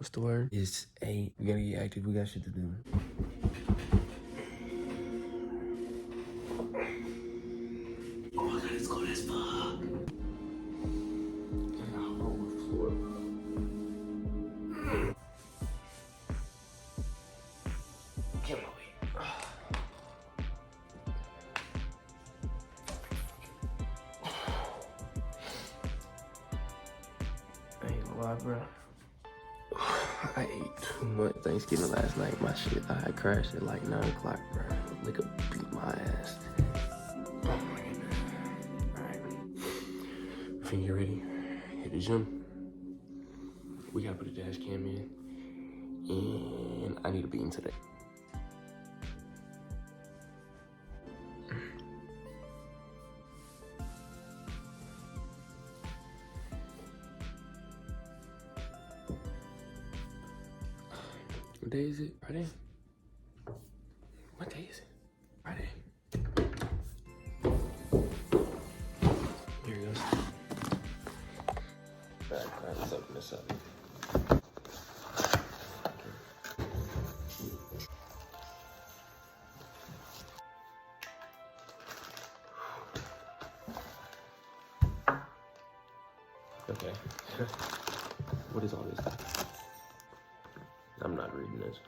What's the word? It's 8. We gotta get active. We got shit to do. Oh my god, it's cold as fuck. Get my way. I ain't gonna lie, bro. I ate too much Thanksgiving last night. My shit, I had crashed at like 9 o'clock, bro. Liquor beat my ass. Oh my goodness. Alright. Finna get ready. Hit the gym. We gotta put a dash cam in. And I need a bean today. What day is it? Friday? What day is it? Friday. Here it goes. Alright, let's open this up. Okay. What is all this? I'm not reading this.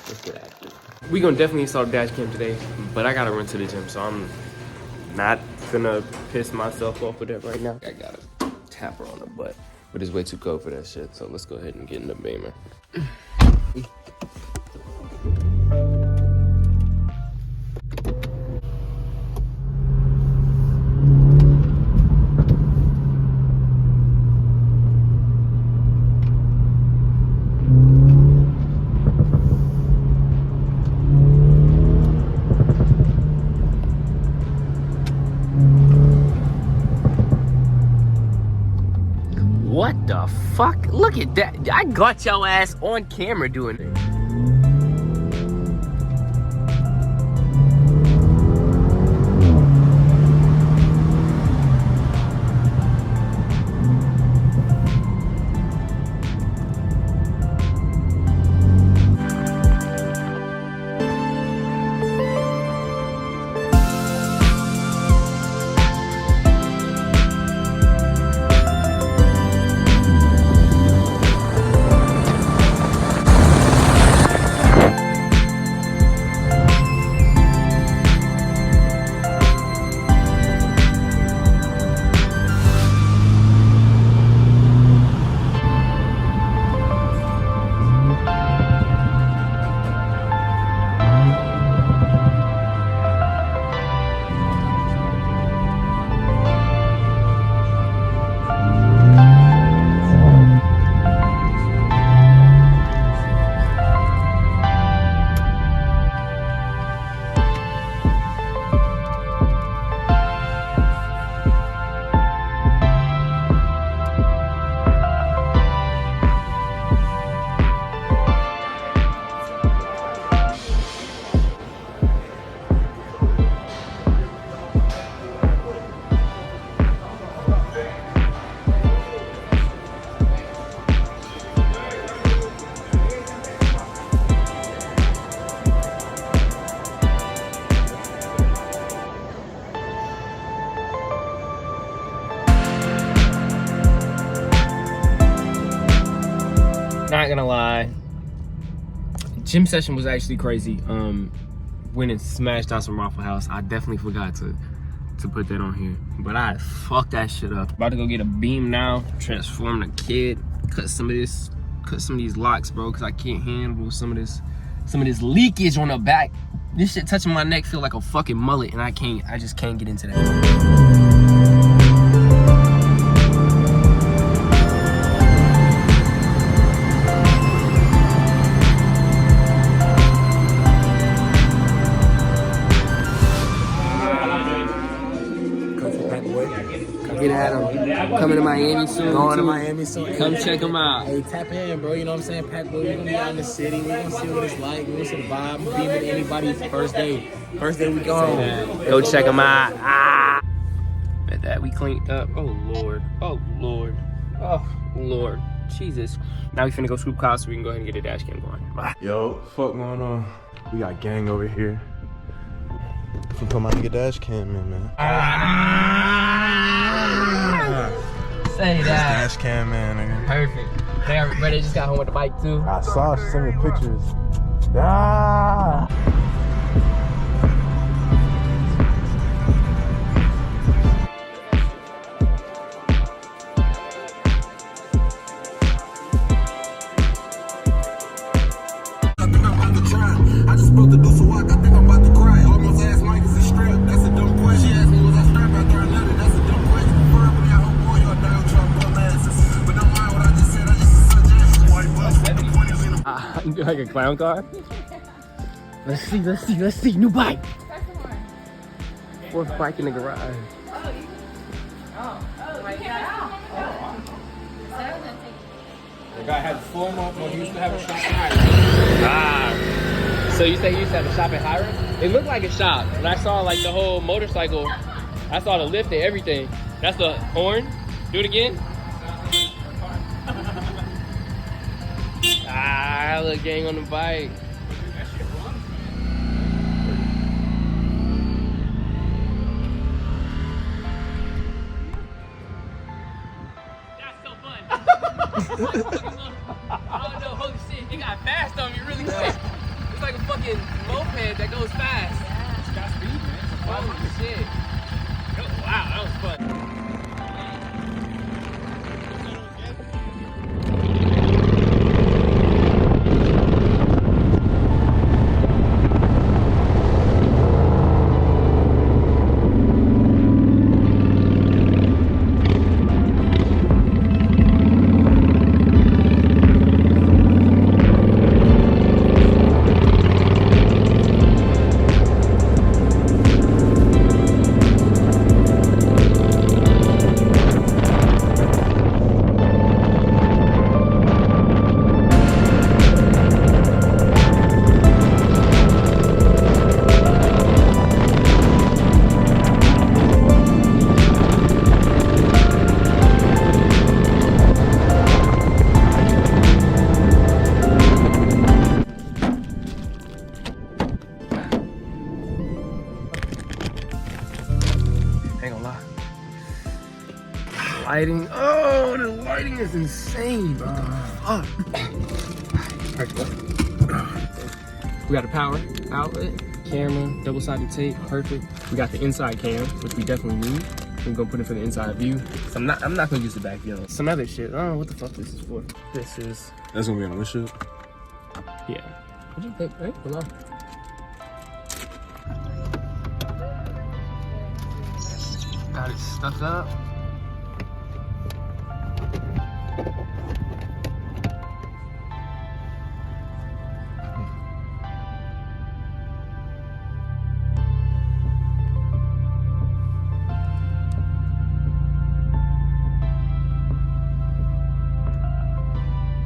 Let's get active. We gonna definitely install the dash cam today, but I gotta run to the gym, so I'm not gonna piss myself off with that right now. I gotta tap her on the butt, but it's way too cold for that shit, so let's go ahead and get in the beamer. What the fuck? Look at that. I got your ass on camera doing it. Not gonna lie, gym session was actually crazy. Went and smashed out some Waffle House. I definitely forgot to put that on here, but I fucked that shit up. About to go get a beam now, transform the kid, cut some of these locks, bro, because I can't handle some of this leakage on the back. This shit touching my neck feel like a fucking mullet, and I just can't get into that. Get at him. Coming to Miami soon. Going to Miami soon. Come check him out. Hey, tap in, bro. You know what I'm saying? Pat, bro, we're going to be out in the city. We're going to see what it's like. We're going to see the vibe. Beaming anybody's first day. First day we go home. Go check him out. Ah! Bet that we cleaned up. Oh, Lord. Oh, Lord. Oh, Lord. Jesus. Now we finna go scoop clouds so we can go ahead and get the dash cam going. Bye. Yo, fuck going on? We got gang over here. You put my nigga dash cam in, man. Say that. Dash cam, man, nigga. Perfect. They just got home with the bike too. I saw, she sent me pictures. Ah! I just spoke to do so walk. I think I'm about to cry. Almost asked Mike, is he strapped? That's a dumb question. She asked me, was I strapped after I nutted? That's a dumb question. Preferably, I hope all y'all Donald Trump bum asses. But don't mind what I just said, I just a suggestion. White bus, the point is in the You like a clown car? Let's see. New bike. Fourth bike in the garage. The guy had the full month when he used to have a shop in Hiram. So you say he used to have a shop in Hiram? It looked like a shop. When I saw like the whole motorcycle, I saw the lift and everything. That's the horn. Do it again. Look, gang on the bike. That's so fun. Oh no, holy shit, it got fast on me really quick. It's like a fucking moped that goes fast. It's got speed, man. Holy shit. Oh, wow, that was fun. Ain't gonna lie. Lighting. Oh, the lighting is insane. What the fuck? We got a power outlet, camera, double-sided tape, perfect. We got the inside cam, which we definitely need. We're gonna put it for the inside view. So I'm not gonna use the back view. Some other shit. Oh, what the fuck this is for? This is. That's gonna be on the windshield? Yeah. What'd you think? Right? Hold on. Got it stuck up.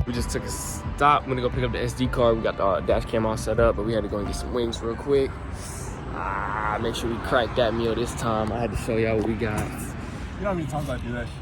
We just took a stop. I'm gonna go pick up the SD card. We got the dash cam all set up, but we had to go and get some wings real quick. Make sure we crack that meal this time. I had to show y'all what we got. You know how many times I do that shit?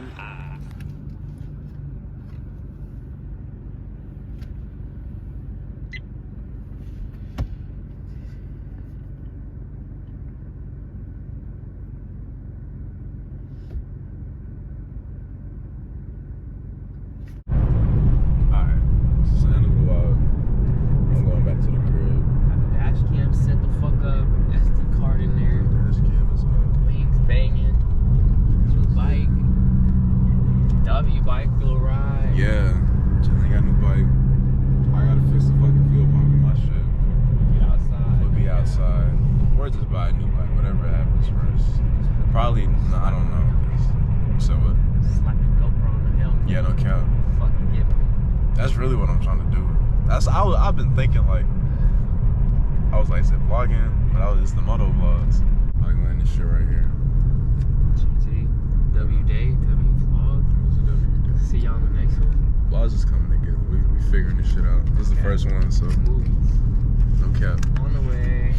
Probably, no, I don't know. So what? Slap the GoPro on the helmet. Yeah, no cap. Fucking get me. That's really what I'm trying to do. I've been thinking like, I was like, is it vlogging? But it's the moto vlogs. I'm going this shit right here. GT, W day, W vlog. See y'all on the next one. Vlogs is coming together. We figuring this shit out. This is the first one, so Movies. no cap. On the way.